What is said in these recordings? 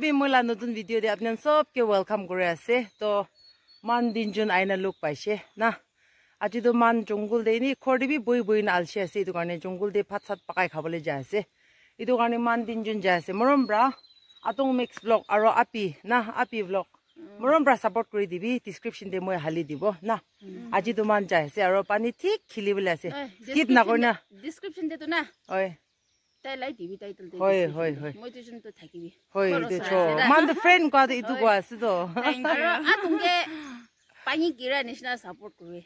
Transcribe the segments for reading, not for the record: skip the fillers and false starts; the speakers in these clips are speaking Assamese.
भी मोला नतुन वीडियो दे आपने सबके वेलकम करे आसे तो मान दिन जुन आइना लुक पाइसे ना আজি तो मान जंगल दे नि खरदे भी बई बई ना आलसे आसे इदु कारणे जंगल दे भात सात पकाय खाबले जाय आसे इदु कारणे मान दिन जुन जाय आसे मरम ब्रा आतंग मिक्स ब्लॉग आरो आपी ना आपी ब्लॉग मरम ब्रा सपोर्ट करि दिबि डिस्क्रिप्शन दे মই हाली दिबो ना আজি तो मान जाय आसे आरो पानी ठीक खिलिबले आसे स्किप ना करना डिस्क्रिप्शन दे तो ना ओय ताइलाई दिबि टाइटल दे होय होय होय মই তো जुन तो থাকিবি होय दे छो मान द फ्रेंड का इदु को आसे तो आरो आतंगे पानी गिरा निसना सपोर्ट करे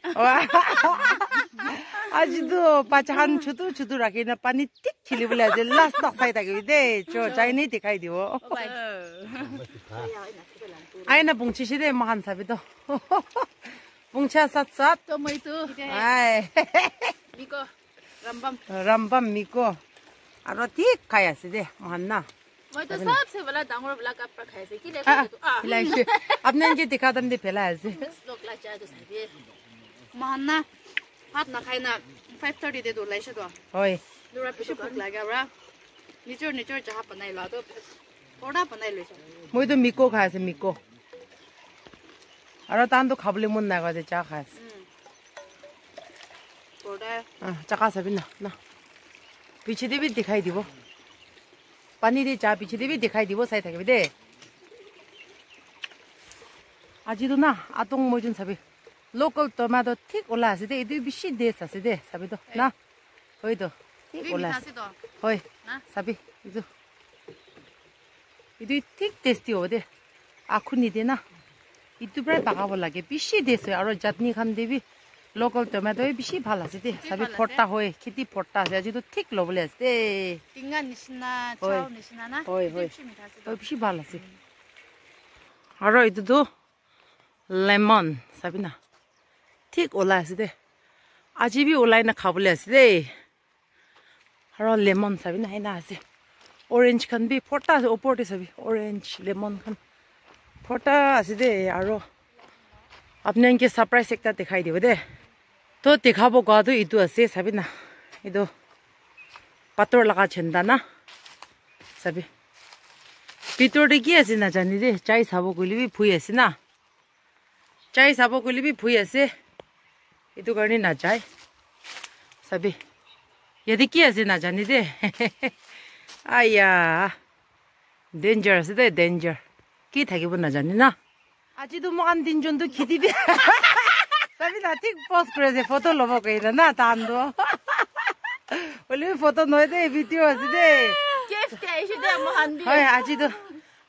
आज तो पाचान छुतु छुतु राखिना पानी ठीक खिलिबले आसे लास्ट तक फाइ थाकिबि दे छो चाइ नै देखाइ दिबो आइना बुंछि सिदे महान साबि तो बुंछा सात सात तो मैं तो आइ मिको रंबम रंबम मिको आरो ठीक खाइ आसे दे महान ना मैं तो सबसे बड़ा डांगर वाला कप पर खाए से कि ले तो लाइसे अपने जे दिखा दम दे फेला आसे लोग ला जा तो साबे महाना हाथ ना खाइना 5:30 दे दो लाइसे तो होय दुरा पिछु भूख लागेरा निचोर निचोर जहा बनाइ ला तो पोडा बनाइ लइछ মই তো মিকো খাই আছে মিকো আৰু তান তো খাবলে মন নাই গজে চা খাই আছে पोडा চাকা চাবি না না পিছে দিবি দেখাই দিব পানি দি চা পিছে দিবি দেখাই দিব চাই থাকিবি দে আজি তো না আতং মইজুন চাবি লোকাল টমেটো ঠিক ওলা আছে দে এদু বেশি দেশ আছে দে চাবি তো না হই তো ঠিক ওলা আছে হয় না চাবি এদু এদু ঠিক টেস্টি হবে দে আখুনি দে না ইটো প্রায় পাকাব লাগে বেশি দেশ হয় আর চাটনি খান দিবি লোকাল টমেটো বেশি ভাল আছে দে চাবি ফটা হয় খেতি ফটা আছে আজি তো ঠিক লবলে আছে দে টিঙ্গা নিসনা চাও নিসনা না হয় হয় বেশি মিঠা আছে ওই বেশি ভাল আছে আর এটো তো লেমন চাবি না ঠিক ওলাই আছে দে আজি বি ওলাই না খাবলে আছে দে আর লেমন চাবি না না আছে অরেঞ্জ খান বি ফটা আছে ওপৰতে চাবি অরেঞ্জ লেমন খান ফটা আছে দে আর আপনি আনকে সারপ্রাইজ একটা দেখাই দিব দে তো দেখাবো গাদু ইটো আছে চাবি না ইটো পাতর লাগা ছেন্দা না চাবি ভিতৰতে কি আছে না জানি দে চাই চাব গলিবি ভুই আছে না চাই চাব গলিবি ভুই আছে इतो करने ना जाए सभी यदि क्या से ना जाने दे आया डेंजर से दे डेंजर की था कि वो ना जाने ना आज तो मान दिन जोन तो खेती भी सभी ना ठीक पोस्ट करे से फोटो लोगों के इधर ना तान दो बोले फोटो नोए दे वीडियो से दे गिफ्ट ऐसे दे महान दी हाय आज तो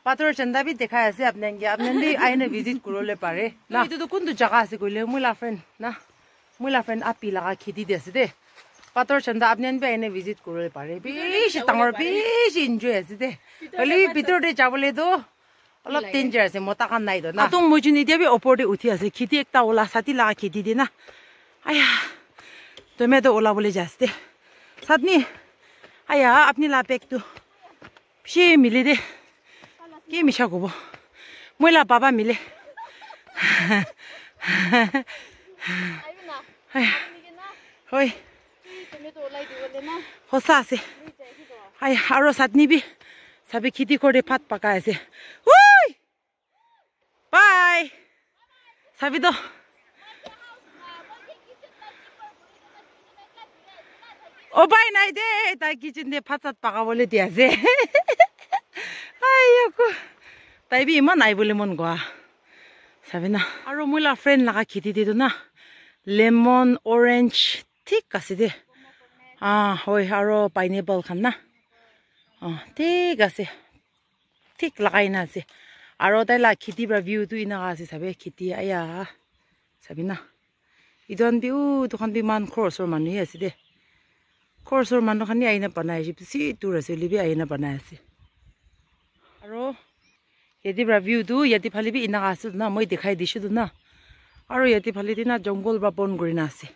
पातर चंदा भी देखा ऐसे अपने भी आए ना विजिट करो ले पारे ना इतो तो कौन तो जगह से कोई ले मुला फ्रेंड ना मुला फ्रेंड आपी लगा खेती दे से दे पातर चंदा अपने भी आए ना विजिट करो ले पारे बेश तंगर बेश एंजॉय ऐसे दे बोले भीतर दे जाबले दो অলপ डेंजर আছে মতা কান নাই দো না তো মই জুনি দিয়া বি ওপৰতে উঠি আছে খেতি একটা ওলা সাতি লাগা খেতি দে না আয়া তুমি তো ওলা বলে যাস্তে সাতনি আয়া আপনি লা পেক তো সে মিলে দে কি মিছা কব মই লা বাবা মিলে হয় তুমি তো ওলাই দিবলে না হসা আছে আয়া আৰু সাতনি বি সবে খেতি করে ভাত পাকাই আছে বাই চাবি তো ও বাই নাই দে তাই কিচেন দে ভাত চাত পাকাবলে দি আছে তাই বি ইমান নাই বলে মন গোৱা চাবি না আৰু মইলা ফ্ৰেণ্ড লগা খেতি দিতো না লেমন অৰেঞ্জ ঠিক আছে দে হয় আৰু পাইনএপল খান না ঠিক আছে ঠিক লাগাই না আছে আৰু তাই লা খেতি পৰা ভিউটো ইনাকা আছে চাবে খেতি আয়া চাবি না ইদন বিউ দোকান বিমান খৰচৰ মানুহে আছে দে খৰচৰ মানুহখানি আইনা বনাই আছে বেছি দূৰ আছে লিবি আইনা বনাই আছে আৰু ইয়াতে পৰা ভিউটো ইয়াতে ফালে বি ইনাকা আছে না মই দেখাই দিছোঁ না আৰু ইয়াতে ফালে দিনা জংগল বা বন কৰি না আছে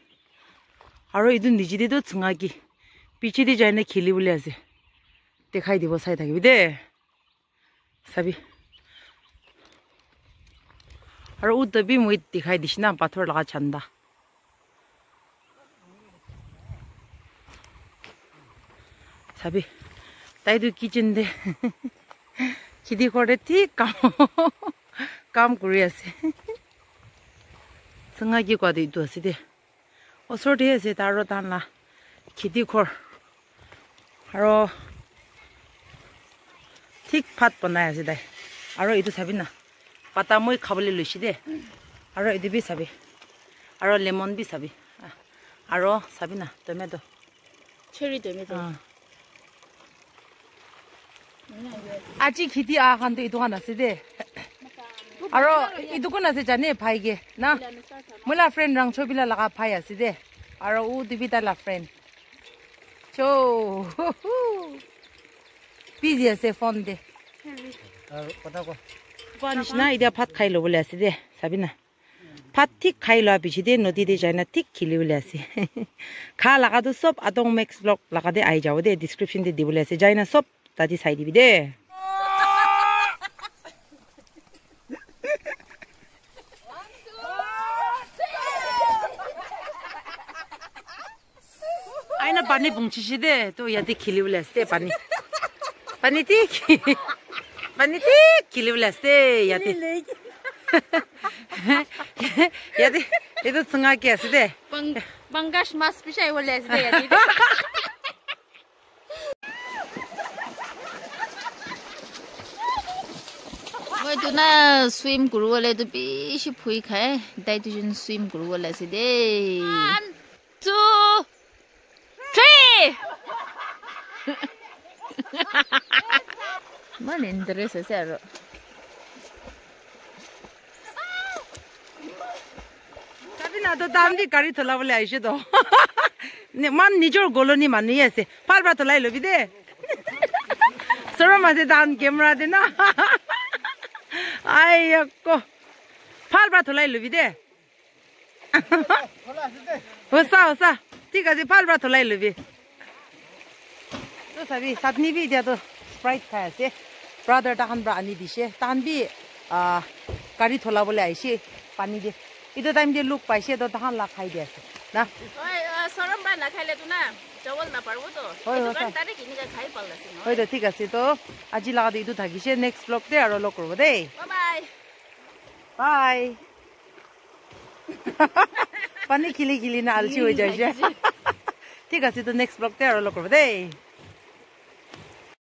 আৰু ইদু নিজেতো চুঙাকি পিছে দি যায় না খেলিবলৈ আছে দেখাই দিব চাই থাকিবি দে চাবি আৰু উদ্দবি মই দেখাই দিছ না পাথৰ লগা চান্দা চাবি তাই তো কিচেন দে খিদি কৰে ঠিক কাম কৰি আছে সঙ্গা কি কোৱা দিটো আছে দে ওচৰতে আছে তাৰ তানলা খিদি খৰ আৰু ঠিক ভাত বনাই আছে তাই আৰু এইটো চাবি না পাতা মই খাবলৈ লৈছি দে আৰু এইটো বি চাবি আৰু লেমন বি চাবি আৰু চাবি না টমেটো চেৰি টমেটো আজি খিদি আখানটো এইটো খান আছে দে আৰু এইটো কোন আছে জানে ভাইগে না মোলা ফ্ৰেণ্ড ৰং ছবিলা লগা ভাই আছে দে আৰু ও দুবিটা লা ফ্ৰেণ্ড চো বিজি আছে ফোন দে কোৱা নিচিনা এতিয়া ভাত খাই ল'বলৈ আছে দে চাবি না ভাত ঠিক খাই লোৱাৰ পিছত দে নদীতে যায় না ঠিক খেলিবলৈ আছে খা লগাটো চব আদং মেক্স ব্লগ লগাতে আহি যাব দে ডিছক্ৰিপশ্যনতে দিবলৈ আছে যায় না চব তাতে চাই দিবি দে আইনা পানী পুংচিছে দে তো ইয়াতে খেলিবলৈ আছে পানী পানী ঠিক খেলিবলৈ আছে ইয়াতে ইয়াতে এইটো চুঙাকে আছে দে বাংগাস মাছ পিছাই ওলাই আছে দে ইয়াতে মই তো না সুইম কৰিবলৈ তো বেছি ফুই খায় তাই তুজন সুইম কৰিবলৈ আছে দে 1 2 3 Man interest আছে আৰু চাবি না তো দাম দি গাড়ী থলাবলৈ আহিছে তো মান নিজৰ গলনি মানি আছে পালবা থলাই লবি দে সৰম আছে দান কেমেৰা দে না আই আকৌ পালবা থলাই লবি দে হসা ঠিক আছে পালবা থলাই লবি তো চাবি চাটনি বি এতিয়া তো স্প্ৰাইট খাই আছে ব্ৰাদাৰ তাহান পৰা আনি দিছে তাহান বি গাড়ী থলাবলৈ আহিছে পানী দিয়ে এইটো টাইম দিয়ে লোক পাইছে তো তাহান লাগ খাই দি আছে না সৰম বা নাখাইলে তো না চাৱল নাপাৰব তো তাৰে কিনিকে খাই পালাছে হয় তো ঠিক আছে তো আজি লাগাতে এইটো থাকিছে নেক্সট ব্লগতে আৰু লগ কৰিব দেই বাই বাই পানী খিলি না আলচি হৈ যায় ঠিক আছে তো নেক্সট ব্লগতে আৰু লগ কৰিব দেই